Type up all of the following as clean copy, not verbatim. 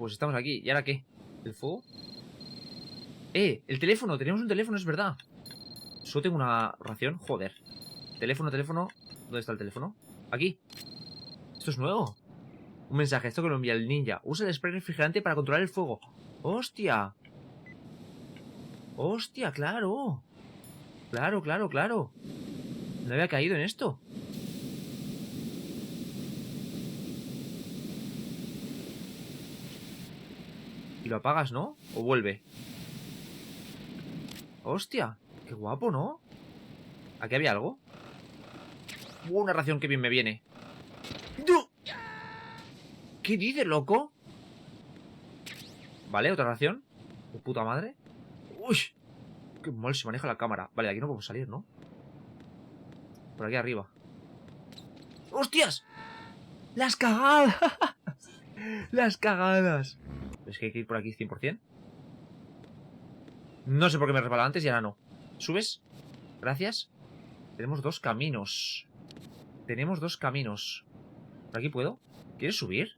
pues estamos aquí. ¿Y ahora qué? ¿El fuego? El teléfono. Tenemos un teléfono, es verdad. Solo tengo una ración. Joder. Teléfono, teléfono. ¿Dónde está el teléfono? Aquí. Esto es nuevo. Un mensaje. Esto que lo envía el ninja. Usa el spray refrigerante para controlar el fuego. ¡Hostia! ¡Hostia! ¡Claro! Claro, claro, claro. No había caído en esto. Y lo apagas, ¿no? O vuelve. ¡Hostia! ¡Qué guapo!, ¿no? ¿Aquí había algo? Una ración que bien me viene. ¡No! ¿Qué dices, loco? Vale, otra ración. ¡De puta madre! ¡Uy! ¡Qué mal se maneja la cámara! Vale, de aquí no podemos salir, ¿no? Por aquí arriba. ¡Hostias! ¡Las cagadas! ¡Las cagadas! Es que hay que ir por aquí 100%. No sé por qué me resbalaba antes y ahora no. ¿Subes? Gracias. Tenemos dos caminos. Tenemos dos caminos. ¿Por aquí puedo? ¿Quieres subir?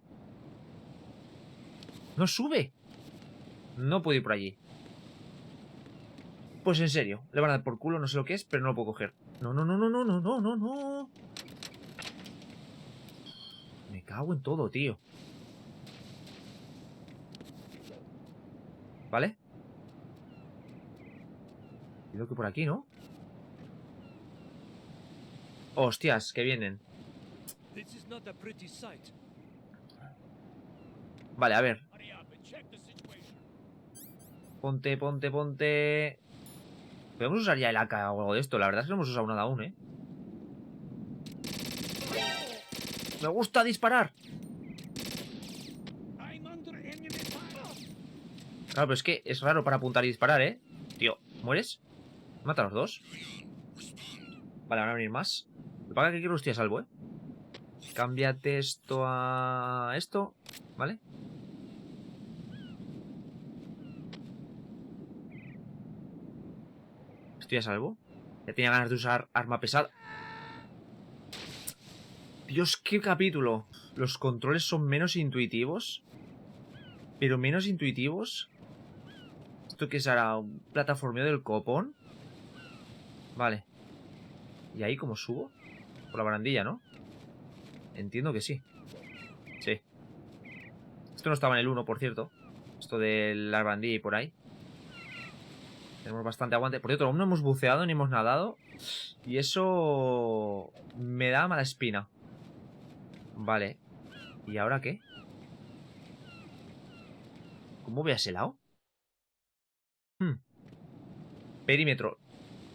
¡No sube! No puedo ir por allí. Pues en serio, le van a dar por culo, no sé lo que es, pero no lo puedo coger. No, no, no, no, no, no, no, no, no. Me cago en todo, tío. ¿Vale? Creo que por aquí, ¿no? Hostias, que vienen. Vale, a ver. Ponte, ponte, ponte. Podemos usar ya el AK o algo de esto. La verdad es que no hemos usado nada aún, ¿eh? ¡Me gusta disparar! Claro, pero es que es raro para apuntar y disparar, ¿eh? Tío, ¿mueres? Mata a los dos. Vale, van a venir más. Lo que pasa es que quiero que estoy a salvo, ¿eh? Cámbiate esto a esto. ¿Vale? Estoy a salvo. Ya tenía ganas de usar arma pesada. Dios, qué capítulo. Los controles son menos intuitivos. Pero menos intuitivos. ¿Esto qué será? ¿Un plataformeo del copón? Vale. ¿Y ahí cómo subo? Por la barandilla, ¿no? Entiendo que sí. Sí. Esto no estaba en el 1, por cierto. Esto de la barandilla y por ahí. Tenemos bastante aguante. Por cierto, aún no hemos buceado ni hemos nadado. Y eso me da mala espina. Vale. ¿Y ahora qué? ¿Cómo voy a ese lado? Perímetro.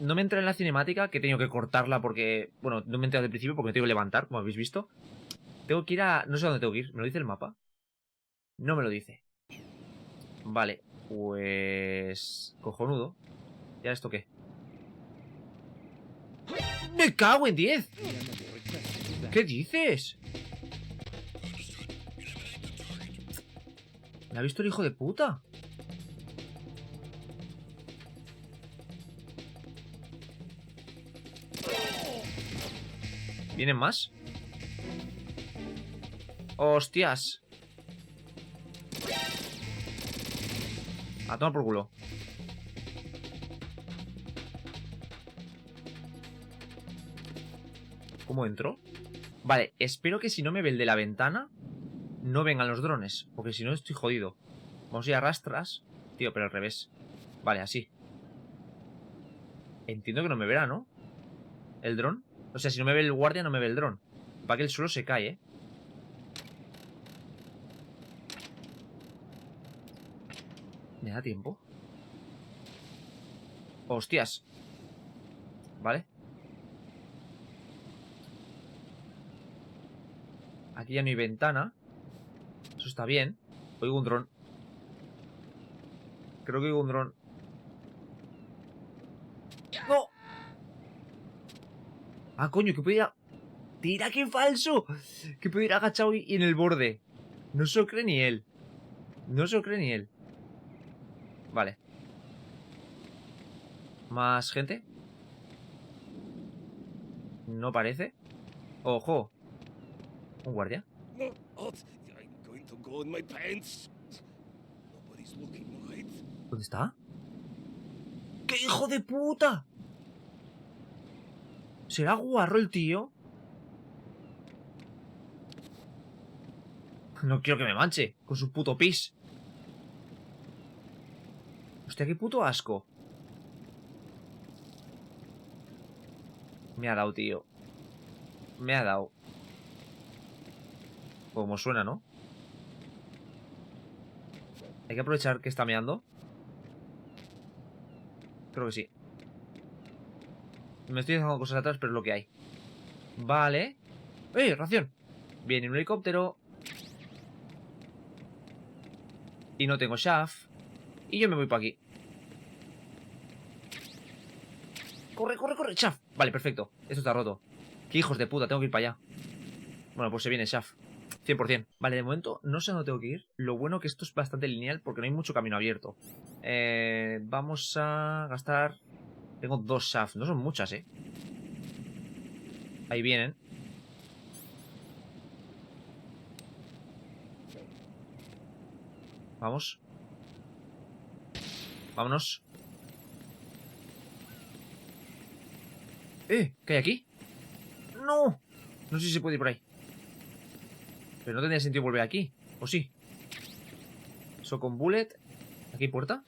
No me entra en la cinemática, que he tenido que cortarla porque... Bueno, no me he entrado del principio porque me tengo que levantar, como habéis visto. Tengo que ir a... No sé a dónde tengo que ir. ¿Me lo dice el mapa? No me lo dice. Vale. Pues... Cojonudo. ¿Y ahora esto qué? ¡Me cago en 10! ¿Qué dices? ¿Me ha visto el hijo de puta? ¿Vienen más? ¡Hostias! A tomar por culo. ¿Cómo entro? Vale, espero que si no me ve el de la ventana no vengan los drones, porque si no estoy jodido. Vamos a ir a rastras. Tío, pero al revés. Vale, así. Entiendo que no me verá, ¿no? ¿El dron? O sea, si no me ve el guardia, no me ve el dron. Para que el suelo se cae, ¿eh? ¿Me da tiempo? ¡Hostias! Vale. Aquí ya no hay ventana. Eso está bien. Oigo un dron. Creo que oigo un dron. ¡No! Ah, coño, que pudiera... ¡Tira, qué falso! Que pudiera agachado y en el borde. No se lo cree ni él. No se lo cree ni él. Vale. ¿Más gente? No parece. ¡Ojo! ¿Un guardia? ¿Dónde está? ¡Qué hijo de puta! ¿Será guarro el tío? No quiero que me manche con su puto pis. Hostia, qué puto asco. Me ha dado, tío. Me ha dado. Como suena, ¿no? Hay que aprovechar que está meando. Creo que sí. Me estoy dejando cosas atrás, pero es lo que hay. Vale. ¡Eh! Ración. Viene un helicóptero. Y no tengo shaft. Y yo me voy para aquí. Corre, corre, corre, shaft. Vale, perfecto. Esto está roto. Qué hijos de puta, tengo que ir para allá. Bueno, pues se viene shaft. 100%. Vale, de momento no sé dónde tengo que ir. Lo bueno que esto es bastante lineal porque no hay mucho camino abierto. Vamos a gastar... Tengo 2 shafts. No son muchas, ¿eh? Ahí vienen. Vamos. Vámonos. ¿Qué hay aquí? ¡No! No sé si se puede ir por ahí. Pero no tendría sentido volver aquí. ¿O sí? Eso con bullet. ¿Aquí hay puerta?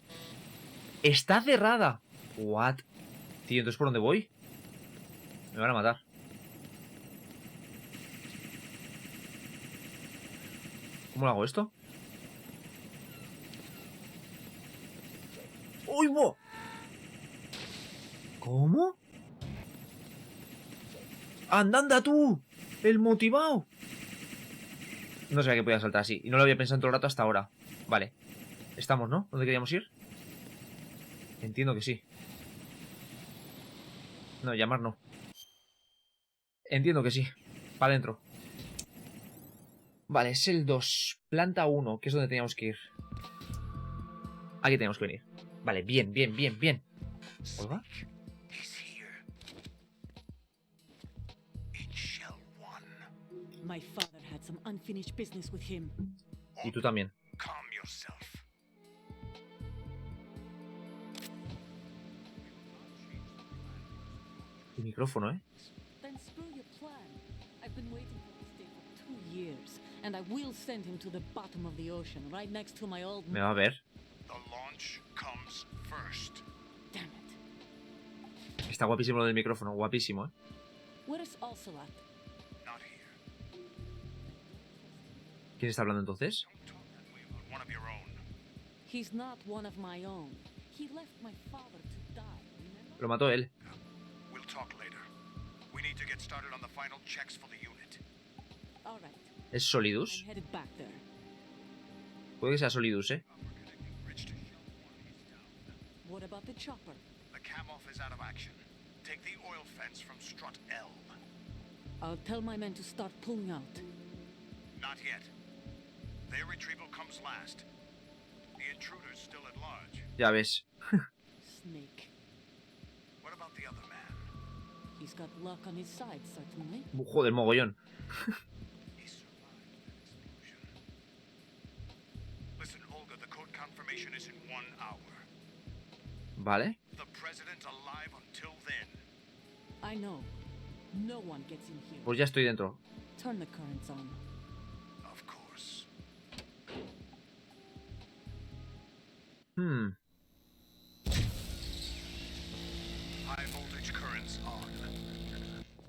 ¡Está cerrada! ¿What? Tío, ¿entonces por dónde voy? Me van a matar. ¿Cómo lo hago esto? ¡Uy, bo! ¿Cómo? ¡Anda, anda tú! ¡El motivado! No sabía que podía saltar así. Y no lo había pensado en todo el rato hasta ahora. Vale. Estamos, ¿no? ¿Dónde queríamos ir? Entiendo que sí. No, llamar no. Entiendo que sí. Para adentro. Vale, es el 2. Planta 1, que es donde teníamos que ir. Aquí tenemos que venir. Vale, bien, bien, bien, bien. ¿Olga? My father had some unfinished business with him. Y tú también. El micrófono, ¿eh? Then screw your plan. I've been waiting for this day for 2 years, and I will send him to the bottom of the ocean, right next to my old. Me va a ver. The launch comes first. Damn it. Está guapísimo lo del micrófono, guapísimo, ¿eh? Where's Ocelot? Not here. ¿Quién está hablando entonces? Don't talk that way about one of your own. He's not one of my own. He left my father to die, remember? Lo mató él. We'll talk later. We need to get started on the final checks for the unit. All right. ¿Es Solidus? I'm headed back there. Puede que sea Solidus, ¿eh? What about the chopper? The cam-off is out of action. Take the oil fence from strut L. I'll tell my men to start pulling out. Not yet. Their retrieval comes last. The intruder's still at large. Ya ves. Snake. What about the other man? He's got luck on his side, certainly. Joder, mogollón. He survived that explosion. Listen, Olga, the code confirmation is in 1 hour. Vale. The president alive until then. I know. No one gets in here. Pues ya estoy dentro. Turn the currents on. Of course. High voltage currents on.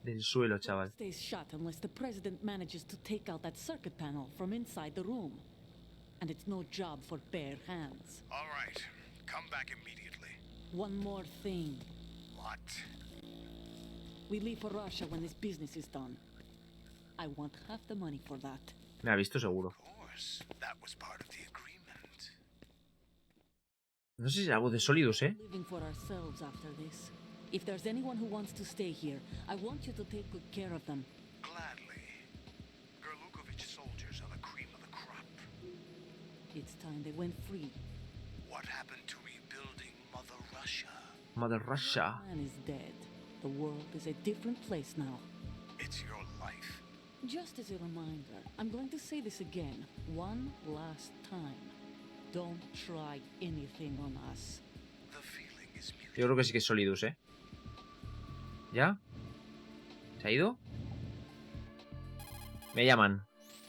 Del suelo, chaval. Stays shut unless the president manages to take out that circuit panel from inside the room. And it's no job for bare hands. All right. Come back immediately. One more thing. What? We leave for Russia when this business is done. I want half the money for that. Me ha visto seguro. Of course. That was part of the agreement. No sé si es algo de Solidus, ¿eh? Living for ourselves after this. If there's anyone who wants to stay here, I want you to take good care of them. Gladly. Gerlukovich soldiers are the cream of the crop. It's time they went free. What happened to rebuilding Mother Russia? Mother Russia. Man is dead. The world is a different place now. It's your life. Just as a reminder, I'm going to say this again, one last time. Don't try anything on us. The feeling is mutual. Yo creo que sí que es Solidus, ¿eh? ¿Ya? ¿Se ha ido? Me llaman.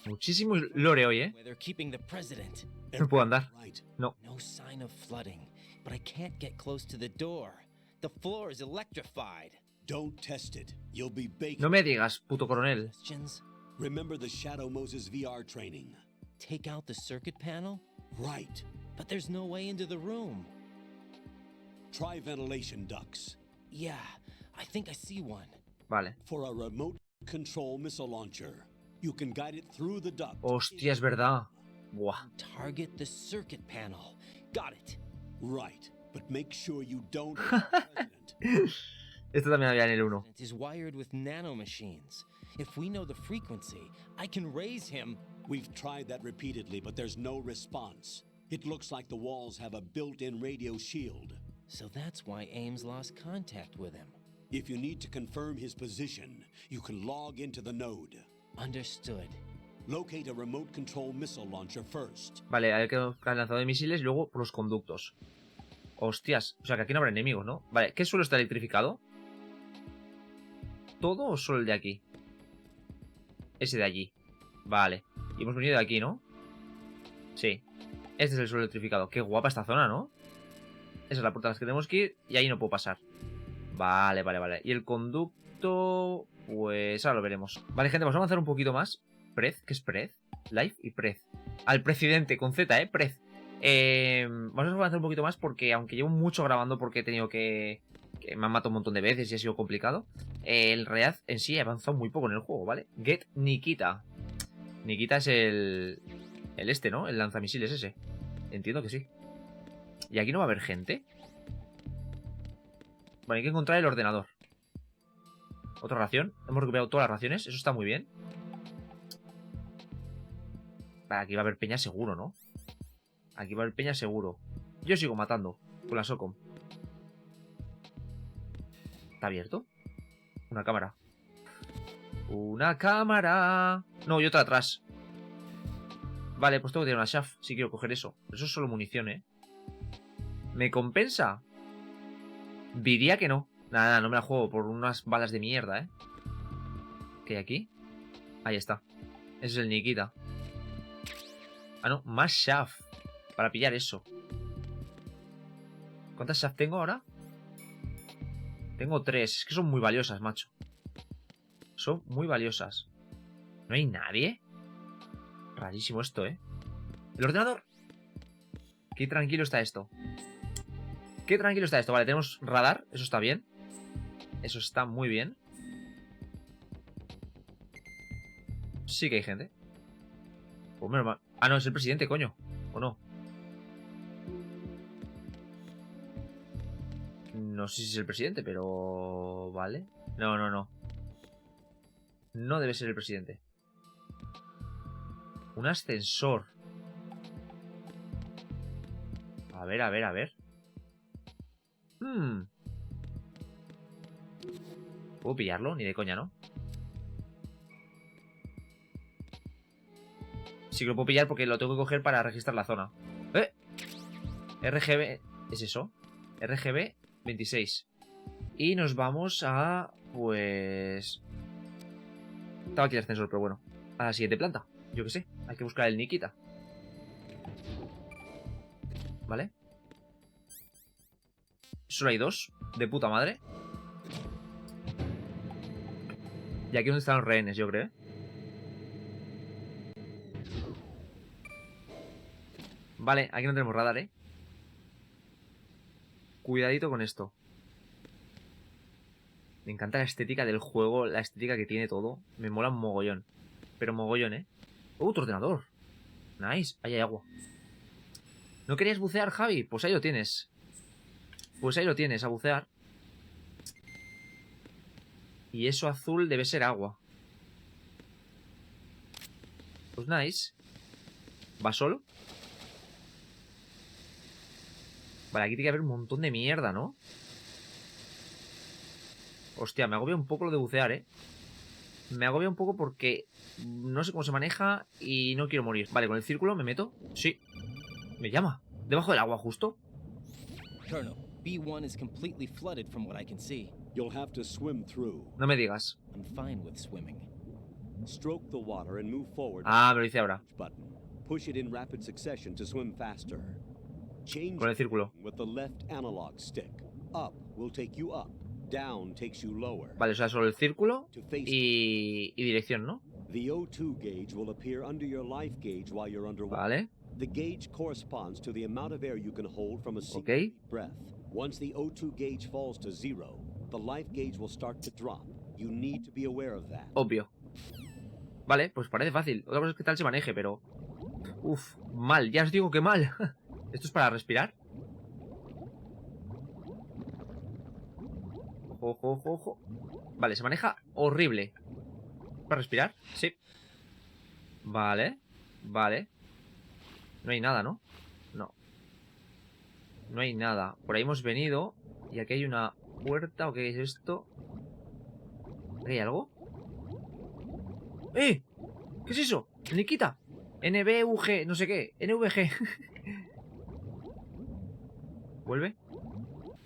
Muchísimo lore hoy, ¿eh? Where they're keeping the president. No puedo andar. Right. No. No sign of flooding, but I can't get close to the door. The floor is electrified. Don't test it. You'll be baked. No me digas, puto coronel. Questions? Remember the Shadow Moses VR training. Take out the circuit panel? Right. But there's no way into the room. Try ventilation ducts. Yeah, I think I see one. Vale. For a remote control missile launcher, you can guide it through the duct. Hostia, es verdad. Buah. Target the circuit panel. Got it. Right. But make sure you don't hit the president. Esto también había en el 1. It is wired with nanomachines. If we know the frequency, I can raise him. We've tried that repeatedly, but there's no response. It looks like the walls have a built-in radio shield. So that's why Ames lost contact with him. If you need to confirm his position, you can log into the node. Understood. Locate a remote control missile launcher first. Vale, hay que buscar el lanzador de misiles y luego por los conductos. Hostias, o sea que aquí no habrá enemigos, ¿no? Vale, ¿qué suelo está electrificado? ¿Todo o solo el de aquí? Ese de allí. Vale. Y hemos venido de aquí, ¿no? Sí. Este es el suelo electrificado. Qué guapa esta zona, ¿no? Esa es la puerta a la que tenemos que ir y ahí no puedo pasar. Vale, vale, vale. Y el conducto... Pues ahora lo veremos. Vale, gente, vamos a avanzar un poquito más. Prez, ¿qué es Prez? Life y Prez. Al presidente, con Z, Prez. Vamos a avanzar un poquito más porque aunque llevo mucho grabando porque he tenido que me han matado un montón de veces y ha sido complicado, el realidad en sí he avanzado muy poco en el juego, ¿vale? Get Nikita. Nikita es el este, ¿no? El lanzamisiles ese. Entiendo que sí. ¿Y aquí no va a haber gente? Bueno, hay que encontrar el ordenador. Otra ración. Hemos recuperado todas las raciones. Eso está muy bien. Vale, aquí va a haber peña seguro, ¿no? Aquí va a haber peña seguro. Yo sigo matando con la SOCOM. ¿Está abierto? Una cámara. Una cámara. No, y otra atrás. Vale, pues tengo que tener una shaft si quiero coger eso. Pero eso es solo munición, ¿eh? ¿Me compensa? Diría que no. Nada, no me la juego por unas balas de mierda, ¿eh? ¿Qué hay aquí? Ahí está. Ese es el Nikita. Ah, no, más shaft. Para pillar eso. ¿Cuántas shaft tengo ahora? Tengo 3. Es que son muy valiosas, macho. Son muy valiosas. ¿No hay nadie? Rarísimo esto, ¿eh? ¡El ordenador! Qué tranquilo está esto. Qué tranquilo está esto. Vale, tenemos radar. Eso está bien. Eso está muy bien. Sí que hay gente. Pues menos mal. Ah, no, es el presidente, coño. ¿O no? No sé si es el presidente, pero... Vale. No, no, no. No debe ser el presidente. Un ascensor. A ver, a ver, a ver. ¿Puedo pillarlo? Ni de coña, ¿no? Sí que lo puedo pillar porque lo tengo que coger para registrar la zona. RGB... ¿Es eso? RGB 26. Y nos vamos a... Pues... Estaba aquí el ascensor, pero bueno. A la siguiente planta. Yo qué sé. Hay que buscar el Nikita. ¿Vale? Solo hay 2. De puta madre. Y aquí es donde están los rehenes, yo creo, ¿eh? Vale, aquí no tenemos radar, ¿eh? Cuidadito con esto. Me encanta la estética del juego, la estética que tiene todo. Me mola un mogollón. Pero mogollón, ¿eh? Otro ordenador. Nice, ahí hay agua. ¿No querías bucear, Javi? Pues ahí lo tienes. Pues ahí lo tienes, a bucear. Y eso azul debe ser agua. Pues nice. ¿Va solo? Vale, aquí tiene que haber un montón de mierda, ¿no? Hostia, me agobia un poco lo de bucear, ¿eh? Me agobia un poco porque no sé cómo se maneja y no quiero morir. Vale, con el círculo me meto. Sí. Me llama. Debajo del agua, justo. Colonel, B1 is completely flooded from what I can see. You'll have to swim through. No me digas. I'm fine with swimming. Stroke the water and move forward. Ah, me lo dice ahora. Button. Push it in rapid succession to swim faster. Change Con el círculo. with the left analog stick. Up will take you up. Down takes you lower. Vale, o sea, solo el círculo To face y dirección, ¿no? the O2 gauge will appear under your life gauge while you're underwater. Vale. The gauge corresponds to the amount of air you can hold from a single Okay. breath. Once the O2 gauge falls to 0, the life gauge will start to drop. You need to be aware of that. Obvio. Vale, pues parece fácil. Otra cosa es que tal se maneje, pero... Uf, mal. Ya os digo que mal. ¿Esto es para respirar? Ojo, ojo, ojo. Vale, se maneja horrible. ¿Para respirar? Sí. Vale. Vale. No hay nada, ¿no? No. No hay nada. Por ahí hemos venido. Y aquí hay una puerta. ¿O qué es esto? ¿Aquí hay algo? ¡Eh! ¿Qué es eso? Nikita. NBVG, no sé qué. NVG. ¿Vuelve?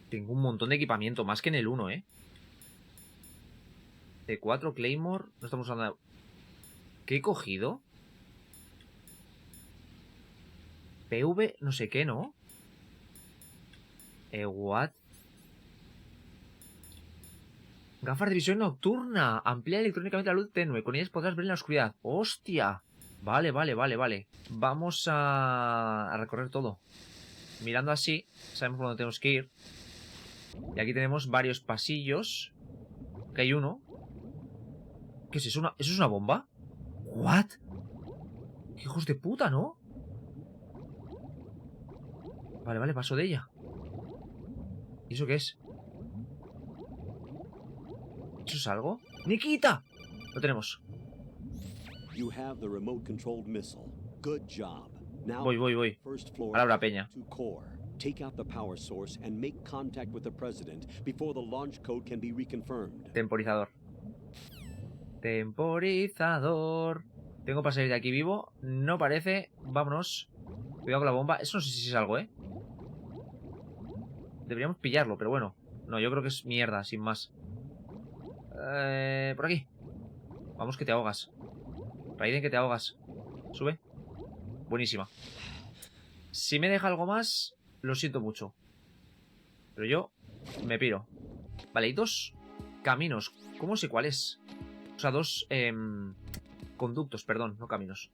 Tengo un montón de equipamiento. Más que en el 1, ¿eh? C4, Claymore. No estamos usando... ¿Qué he cogido? PV, no sé qué, ¿no? What? Gafas de visión nocturna. Amplía electrónicamente la luz tenue. Con ellas podrás ver en la oscuridad. ¡Hostia! Vale, vale, vale, vale. Vamos a recorrer todo. Mirando así, sabemos por dónde tenemos que ir. Y aquí tenemos varios pasillos. Que hay uno. ¿Qué es eso? ¿Eso es una bomba? ¿What? ¡Qué hijos de puta!, ¿no? Vale, vale, paso de ella. ¿Y eso qué es? ¿Eso es algo? ¡Nikita! Lo tenemos. You have the remote controlled missile. Good job. Now Voy. first floor Palabra peña. to core. Take out the power source and make contact with the president before the launch code can be reconfirmed. Temporizador. Temporizador. Tengo para salir de aquí vivo. No parece. Vámonos. Cuidado con la bomba. Eso no sé si es algo, ¿eh? Deberíamos pillarlo, pero bueno. No, yo creo que es mierda, sin más. Por aquí. Vamos, que te ahogas. Raiden, que te ahogas. Sube. Buenísima. Si me deja algo más, lo siento mucho. Pero yo me piro. Vale, hay dos caminos. ¿Cómo sé cuál es? O sea, dos conductos, perdón, no caminos.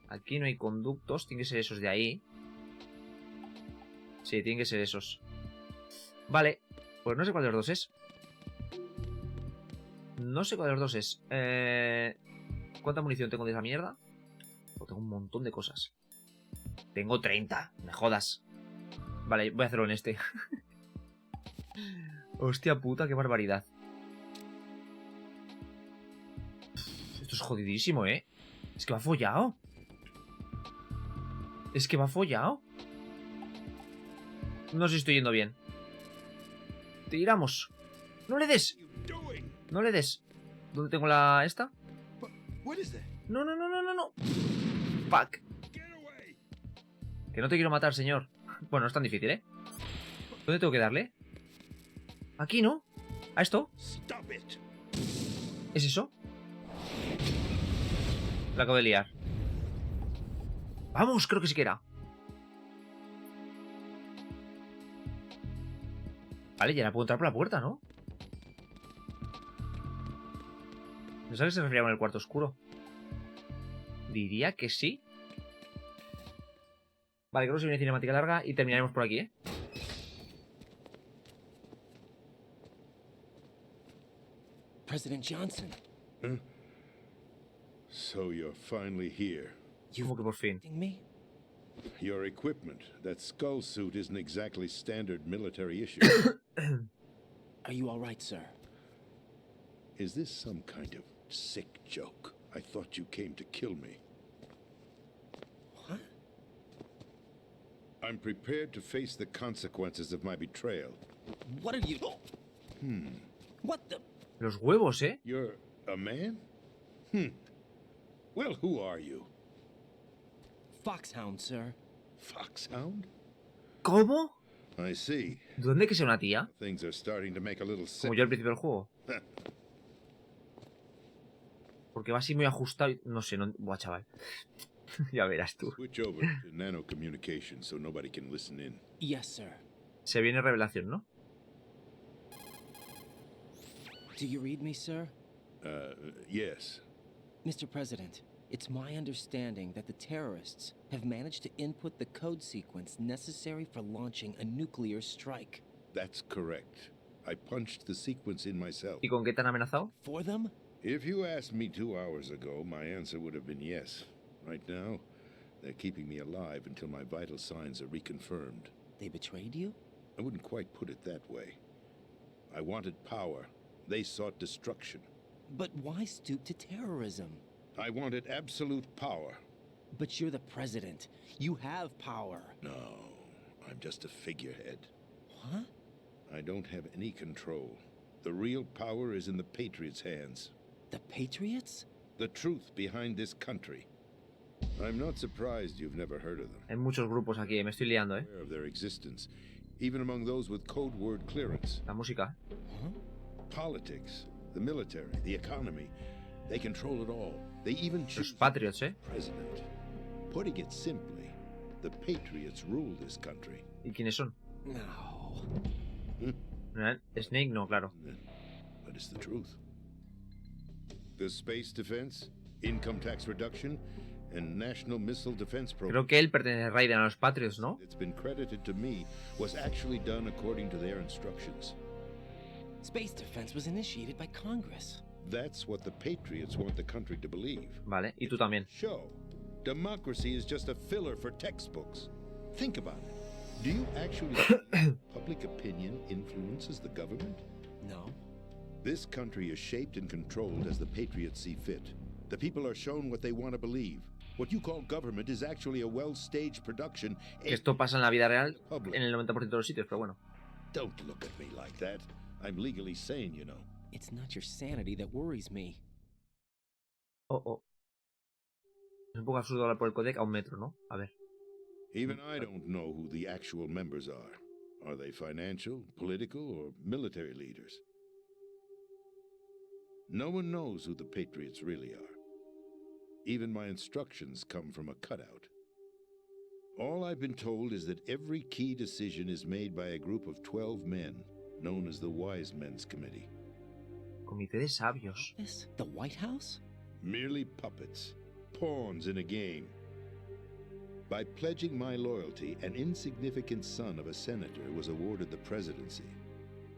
Aquí no hay conductos. Tienen que ser esos de ahí. Sí, tienen que ser esos. Vale, pues no sé cuál de los dos es. No sé cuál de los dos es. ¿Cuánta munición tengo de esa mierda? Oh, tengo un montón de cosas. Tengo 30, me jodas. Vale, voy a hacerlo en este. Hostia puta, qué barbaridad. Esto es jodidísimo, ¿eh? Es que va follado. Es que va follado. No sé si estoy yendo bien. Tiramos. No le des. No le des. ¿Dónde tengo la esta? No, no, no, no, no, no. Fuck. Que no te quiero matar, señor. Bueno, no es tan difícil, ¿eh? ¿Dónde tengo que darle? Aquí, ¿no? ¿A esto? ¿Es eso? La acabo de liar. Vamos, creo que sí que era. Vale, ya la puedo entrar por la puerta, ¿no? ¿No sabes que se refería con el cuarto oscuro? Diría que sí. Vale, creo que se viene cinemática larga y terminaremos por aquí, ¿eh? President Johnson. Huh? So you're finally here. ¿Cómo que por fin? Me? Your equipment, that skull suit isn't exactly standard military issue. Are you all right, sir? Is this some kind of sick joke? I thought you came to kill me. What? I'm prepared to face the consequences of my betrayal. What are you... What the... Los huevos, ¿eh? You're a man? Well, who are you? Foxhound, sir. Foxhound? ¿Cómo? I see. ¿Dónde que sea una tía? Things are starting to make a little Como sense. yo al principio del juego. Porque va así muy ajustado y... No sé, no... Buah, chaval. Ya verás tú. Switch over to nano communication so nobody can listen in. Yes, sir. Se viene revelación, ¿no? Do you read me, sir? Yes. Mr. President, it's my understanding that the terrorists have managed to input the code sequence necessary for launching a nuclear strike. That's correct. I punched the sequence in myself. ¿Y con qué te han amenazado? For them? If you asked me 2 hours ago, my answer would have been yes. Right now, they're keeping me alive until my vital signs are reconfirmed. They betrayed you? I wouldn't quite put it that way. I wanted power. They sought destruction. But why stoop to terrorism? I wanted absolute power. But you're the president. You have power. No, I'm just a figurehead. What? I don't have any control. The real power is in the Patriots' hands. The Patriots? The truth behind this country. I'm not surprised you've never heard of them. Hay muchos grupos aquí, me estoy liando, Aware of their existence, even among those with code word clearance. La música. Huh? Politics, the military, the economy, they control it all. They even Los choose Patriots, ¿eh? the president. Putting it simply, the Patriots rule this country. ¿Y quiénes son? No. Snake no, claro. But it's the truth. The space defense, income tax reduction, and national missile defense program. Creo que él pertenece a Raiden, a los Patriots, ¿no? It's been credited to me was actually done according to their instructions. Space defense was initiated by Congress. That's what the Patriots want the country to believe. Vale, y tú también. Show. Democracy is just a filler for textbooks. Think about it. Do you actually think public opinion influences the government? No. This country is shaped and controlled as the Patriots see fit. The people are shown what they want to believe. What you call government is actually a well-staged production. Que esto pasa en la vida real en el 90% de los sitios, pero bueno. Don't look at me like that. I'm legally sane, you know. It's not your sanity that worries me. Oh, oh. Es un poco absurdo hablar por el codec a 1 metro, ¿no? A ver. Even I don't know who the actual members are. Are they financial, political, or military leaders? No one knows who the Patriots really are. Even my instructions come from a cutout. All I've been told is that every key decision is made by a group of 12 men, known as the Wise Men's Committee. Comité de sabios. This? The White House? Merely puppets, pawns in a game. By pledging my loyalty, an insignificant son of a senator was awarded the presidency.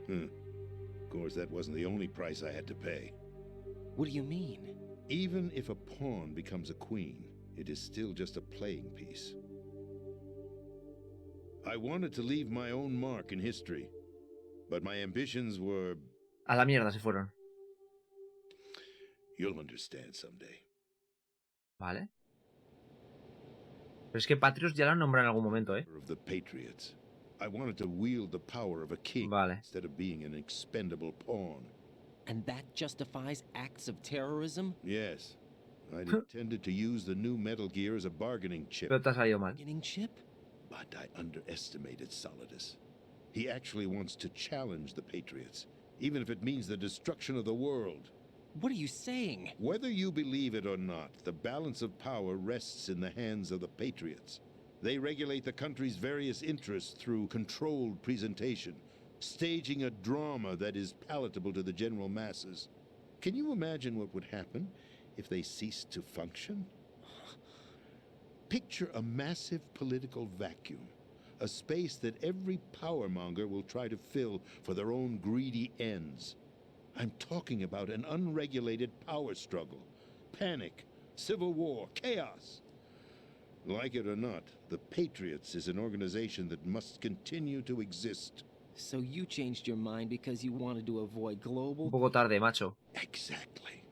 Of course, that wasn't the only price I had to pay. What do you mean? Even if a pawn becomes a queen, it is still just a playing piece. I wanted to leave my own mark in history, but my ambitions were... A la mierda se fueron. You'll understand someday. Vale. Pero es que Patriots ya la han nombrado en algún momento, ¿eh? Of the Patriots. I wanted to wield the power of a king Vale. instead of being an expendable pawn. And that justifies acts of terrorism? Yes. I'd intended to use the new Metal Gear as a bargaining chip, Pero te ha salido mal. Getting chip? but I underestimated Solidus. He actually wants to challenge the Patriots, even if it means the destruction of the world. What are you saying? Whether you believe it or not, the balance of power rests in the hands of the Patriots. They regulate the country's various interests through controlled presentation, staging a drama that is palatable to the general masses. Can you imagine what would happen if they ceased to function? Picture a massive political vacuum, a space that every powermonger will try to fill for their own greedy ends. I'm talking about an unregulated power struggle, panic, civil war, chaos. Like it or not, the Patriots is an organization that must continue to exist. So you changed your mind because you wanted to avoid Un global... poco tarde, macho. Exactly.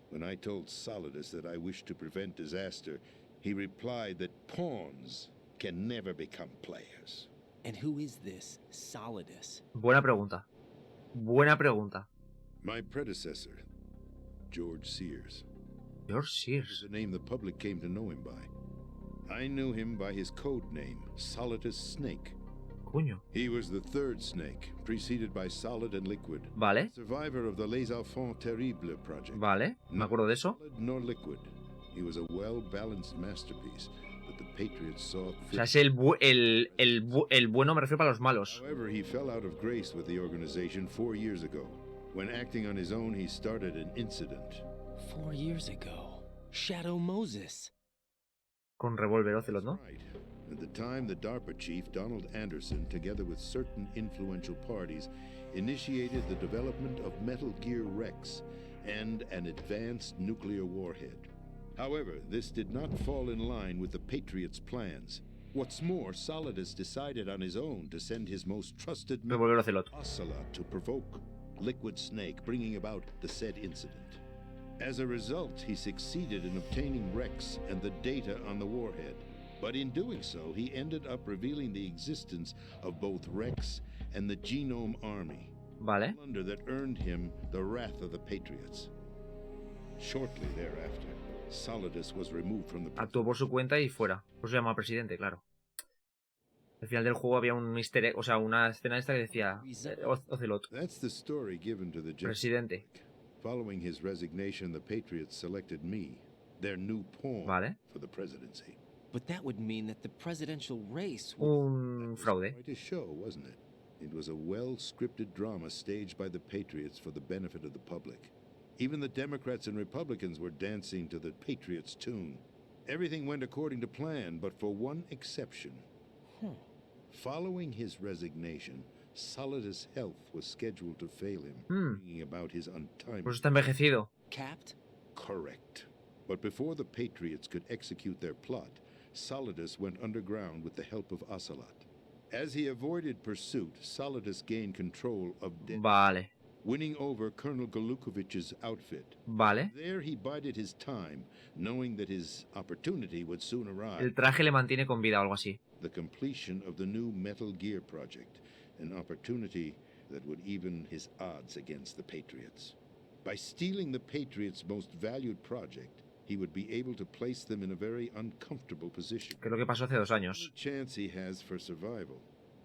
When I told Solidus that I wished to prevent disaster, he replied that pawns can never become players. And who is this Solidus? Buena pregunta. Buena pregunta. My predecessor, George Sears. George is Sears. a name the public came to know him by. I knew him by his code name, Solidus Snake. Coño. He was the third snake, preceded by Solid and Liquid. Vale, Survivor of the Les Enfants Terribles project. vale. Me acuerdo de eso. Solid nor liquid. He was a well-balanced masterpiece that the Patriots saw O fit. sea, es el bueno, me refiero para los malos. However, he fell out of grace with the organization 4 years ago. When acting on his own, he started an incident. 4 years ago. Shadow Moses. Con revólver Ocelot, ¿no? Right. At the time, the DARPA chief, Donald Anderson, together with certain influential parties, initiated the development of Metal Gear Rex and an advanced nuclear warhead. However, this did not fall in line with the Patriots' plans. What's more, Solidus decided on his own to send his most trusted Revólver Ocelot. Ocelot to provoke Liquid Snake, bringing about the said incident. As a result, he succeeded in obtaining Rex and the data on the warhead. But in doing so, he ended up revealing the existence of both Rex and the Genome Army. Vale. Blunder that earned him the wrath of the Patriots. Shortly thereafter, Solidus was removed from the Actuó por su cuenta y fuera. Por eso se llama Presidente, claro. Al final del juego había un easter egg, o sea, una escena esta que decía Ocelot. That's the story given to the general Presidente. public. Following his resignation, the Patriots selected me, their new pawn, Vale. for the presidency. But that would mean that the presidential race Un fraude. Quite a show, wasn't it? It was a well-scripted drama staged by the Patriots for the benefit of the public. Even the Democrats and Republicans were dancing to the Patriots' tune. Everything went according to plan, but for one exception. Following his resignation, Solidus' health was scheduled to fail him, bringing about his untimely... Por eso está envejecido. capped. Correct. But before the Patriots could execute their plot, Solidus went underground with the help of Ocelot. As he avoided pursuit, Solidus gained control of Vale. winning over Colonel Golukovich's outfit. Vale. There he bided his time, knowing that his opportunity would soon arrive. El traje le mantiene con vida o algo así. The completion of the new Metal Gear project, an opportunity that would even his odds against the Patriots. By stealing the Patriots' most valued project, he would be able to place them in a very uncomfortable position. Que es lo que pasó hace 2 años. The chance he has for survival.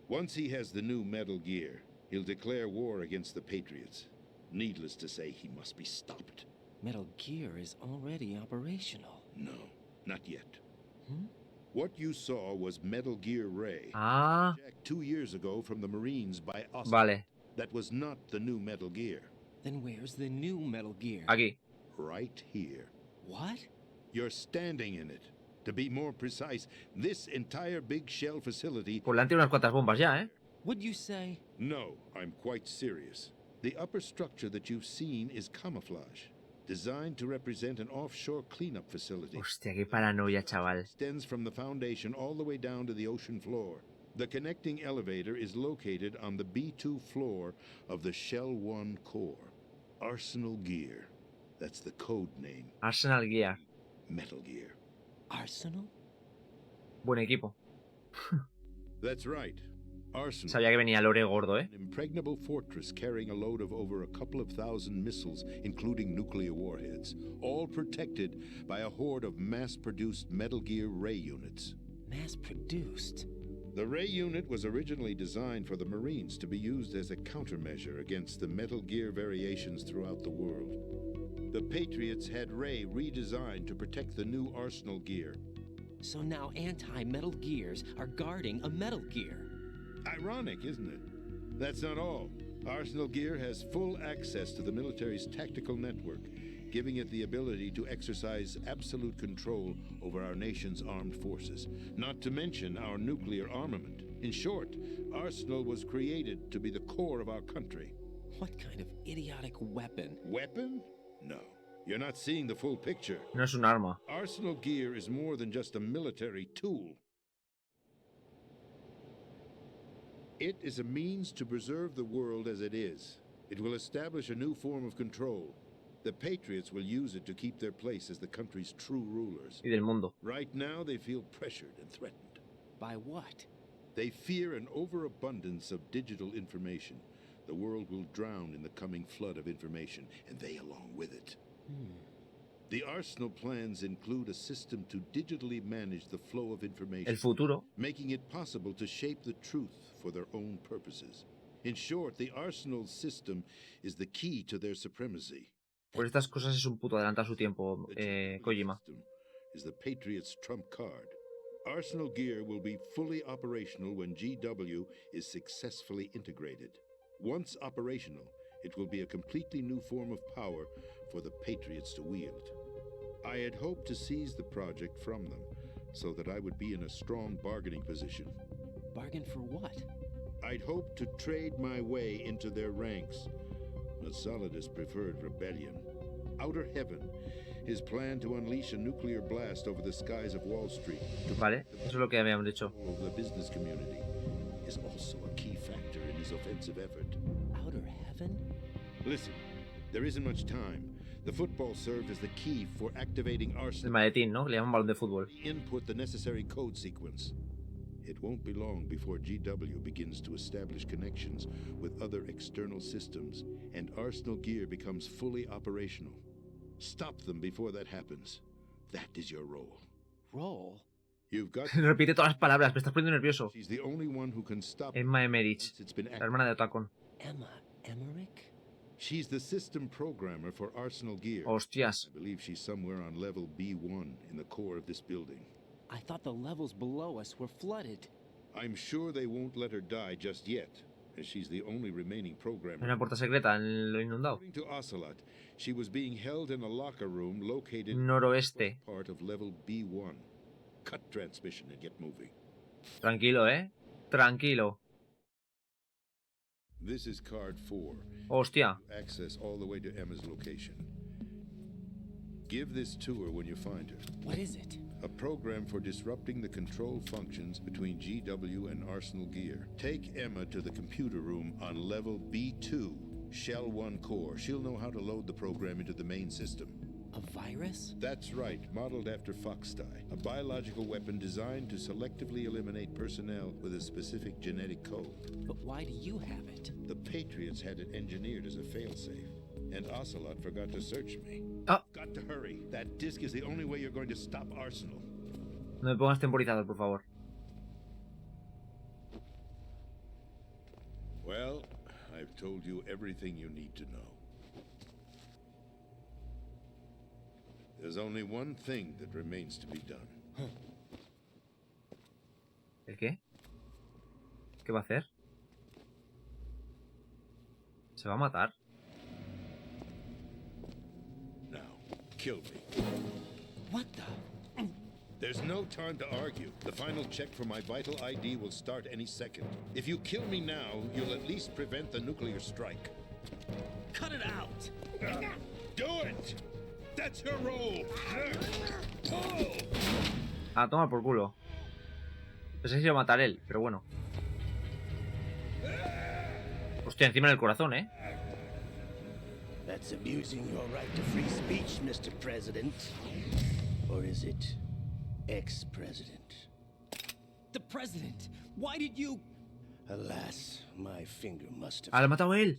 Once he has the new Metal Gear, he'll declare war against the Patriots. Needless to say, he must be stopped. Metal Gear is already operational. No, not yet. What you saw was Metal Gear Ray, Ah, jacked 2 years ago from the Marines by Ocelot. vale. That was not the new Metal Gear. Then where's the new Metal Gear? Aquí. Right here. What? You're standing in it. To be more precise, this entire big shell facility... Pues le han tirado unas cuantas bombas ya, ¿eh? Would you say? No, I'm quite serious. The upper structure that you've seen is camouflage, designed to represent an offshore cleanup facility. Hostia, qué paranoia, chaval. Extends from the foundation all the way down to the ocean floor. The connecting elevator is located on the B2 floor of the Shell 1 core. Arsenal Gear. That's the code name. Arsenal Gear. Metal Gear. Arsenal? Buen equipo. That's right. Arsenal. Sabía que venía Lore gordo, ¿eh? An impregnable fortress carrying a load of over a couple of thousand missiles, including nuclear warheads, all protected by a horde of mass-produced Metal Gear Ray units. Mass-produced? The Ray unit was originally designed for the Marines to be used as a countermeasure against the Metal Gear variations throughout the world. The Patriots had Ray redesigned to protect the new Arsenal Gear. So now anti-Metal Gears are guarding a Metal Gear. Ironic, isn't it? That's not all. Arsenal Gear has full access to the military's tactical network, giving it the ability to exercise absolute control over our nation's armed forces, not to mention our nuclear armament. In short, Arsenal was created to be the core of our country. What kind of idiotic weapon? Weapon? No. You're not seeing the full picture. No es un arma. Arsenal Gear is more than just a military tool. It is a means to preserve the world as it is. It will establish a new form of control. The Patriots will use it to keep their place as the country's true rulers. Y del mundo. Right now, they feel pressured and threatened. By what? They fear an overabundance of digital information. The world will drown in the coming flood of information, and they along with it. The Arsenal plans include a system to digitally manage the flow of information, El futuro. making it possible to shape the truth for their own purposes. In short, the Arsenal system is the key to their supremacy. Por estas cosas es un puto adelantado a su tiempo, The Kojima. system is the Patriots' trump card. Arsenal gear will be fully operational when GW is successfully integrated. Once operational, it will be a completely new form of power for the Patriots to wield. I had hoped to seize the project from them, so that I would be in a strong bargaining position. Bargain for what? I'd hoped to trade my way into their ranks. But Solidus preferred rebellion. Outer Heaven, his plan to unleash a nuclear blast over the skies of Wall Street, to Vale, eso es lo que habíamos dicho. of the business community, is also a key factor in his offensive effort. Outer heaven? Listen, there isn't much time. The football served as the key for activating El Arsenal. maletín, ¿no? Le llaman balón de fútbol. Input the necessary code sequence. It won't be long before GW begins to establish connections with other external systems, and Arsenal gear becomes fully operational. Stop them before that happens. That is your role. Roll? You've got. Repite todas las palabras, me estás poniendo nervioso. She's the only one who can stop. Emma Emmerich, once it's been la hermana de Otacon. Emma Emmerich? She's the system programmer for Arsenal gear. Hostias. I believe she's somewhere on level B1 in the core of this building. I thought the levels below us were flooded. I'm sure they won't let her die just yet, as she's the only remaining Hay programmer. una puerta secreta en lo inundado. According to Ocelot, she was being held in a locker room located Noroeste. part of level B1. Cut transmission and get moving. Tranquilo, Tranquilo. This is card 4. Hostia. Access all the way to Emma's location. Give this to her when you find her. What is it? A program for disrupting the control functions between GW and Arsenal gear. Take Emma to the computer room on level B2, Shell 1 core. She'll know how to load the program into the main system. A virus? That's right, modeled after Foxdie, a biological weapon designed to selectively eliminate personnel with a specific genetic code. But why do you have it? The Patriots had it engineered as a failsafe, and Ocelot forgot to search me. Ah. Got to hurry. That disc is the only way you're going to stop Arsenal. No me pongas temporizador, por favor. Well, I've told you everything you need to know. There's only one thing that remains to be done. ¿El qué? ¿Qué va a hacer? ¿Se va a matar? Now, kill me. What the? There's no time to argue. The final check for my vital ID will start any second. If you kill me now, you'll at least prevent the nuclear strike. Cut it out! Do it! That's your role! Pull! Ah, toma por culo. Pensé que iba a matar él, pero bueno. Hostia, encima del corazón, That's abusing your right to free speech, Mr. President. Or is it ex-president? The president! Why did you... Alas, my finger must Ah, have... lo ha matado él.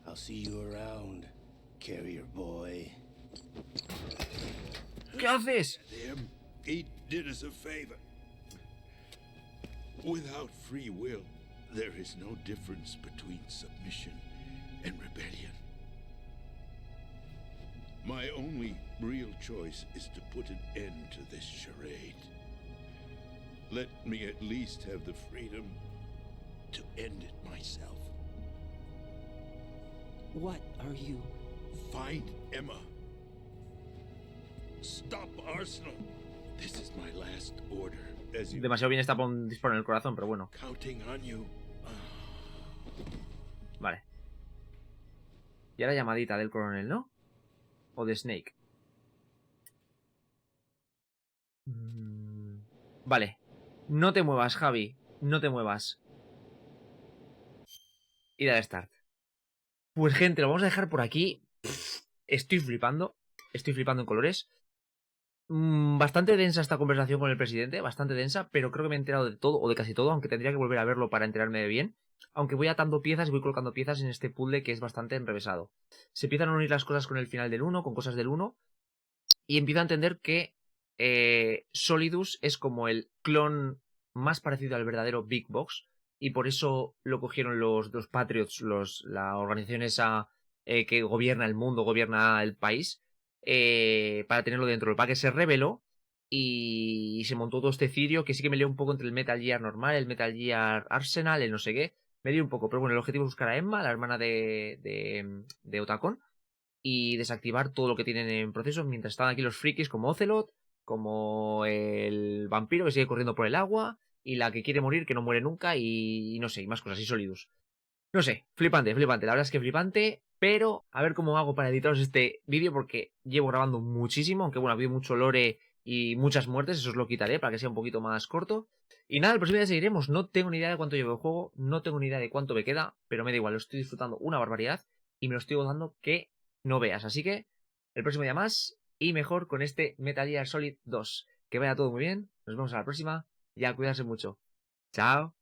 I'll see you around, carrier boy. ¿Qué haces? Him, he did us a favor. Without free will, there is no difference between submission and rebellion. My only real choice is to put an end to this charade. Let me at least have the freedom to end it myself. What are you... Find Emma. Stop Arsenal. This is my last order. As you Demasiado bien está por un disparo en el corazón, pero bueno. counting on you. Vale. Y ahora llamadita del coronel, ¿no? O de Snake. Vale. No te muevas, Javi. No te muevas. Y dale start. Pues gente, lo vamos a dejar por aquí. Estoy flipando. Estoy flipando en colores. Bastante densa esta conversación con el presidente. Bastante densa, pero creo que me he enterado de todo, o de casi todo, aunque tendría que volver a verlo para enterarme de bien. aunque voy atando piezas y voy colocando piezas en este puzzle que es bastante enrevesado. Se empiezan a unir las cosas con el final del 1, con cosas del 1, y empiezo a entender que Solidus es como el clon más parecido al verdadero Big Box, y por eso lo cogieron los Patriots, la organización esa que gobierna el mundo, gobierna el país, para tenerlo dentro. El pack se reveló y se montó todo este cirio, que sí que me lié un poco entre el Metal Gear normal, el Metal Gear Arsenal, el no sé qué. Me lié un poco, pero bueno, el objetivo es buscar a Emma, la hermana de Otacon, y desactivar todo lo que tienen en proceso mientras están aquí los frikis como Ocelot, como el vampiro que sigue corriendo por el agua, y la que quiere morir, que no muere nunca, y no sé, y más cosas, y Solidus. No sé, flipante, la verdad es que flipante, pero a ver cómo hago para editaros este vídeo, porque llevo grabando muchísimo, aunque bueno, ha habido mucho lore y muchas muertes, eso os lo quitaré para que sea un poquito más corto. Y nada, el próximo día seguiremos, no tengo ni idea de cuánto llevo el juego, no tengo ni idea de cuánto me queda, pero me da igual, lo estoy disfrutando una barbaridad, y me lo estoy gozando que no veas, así que el próximo día más, y mejor con este Metal Gear Solid 2. Que vaya todo muy bien, nos vemos a la próxima, y a cuidarse mucho. Chao.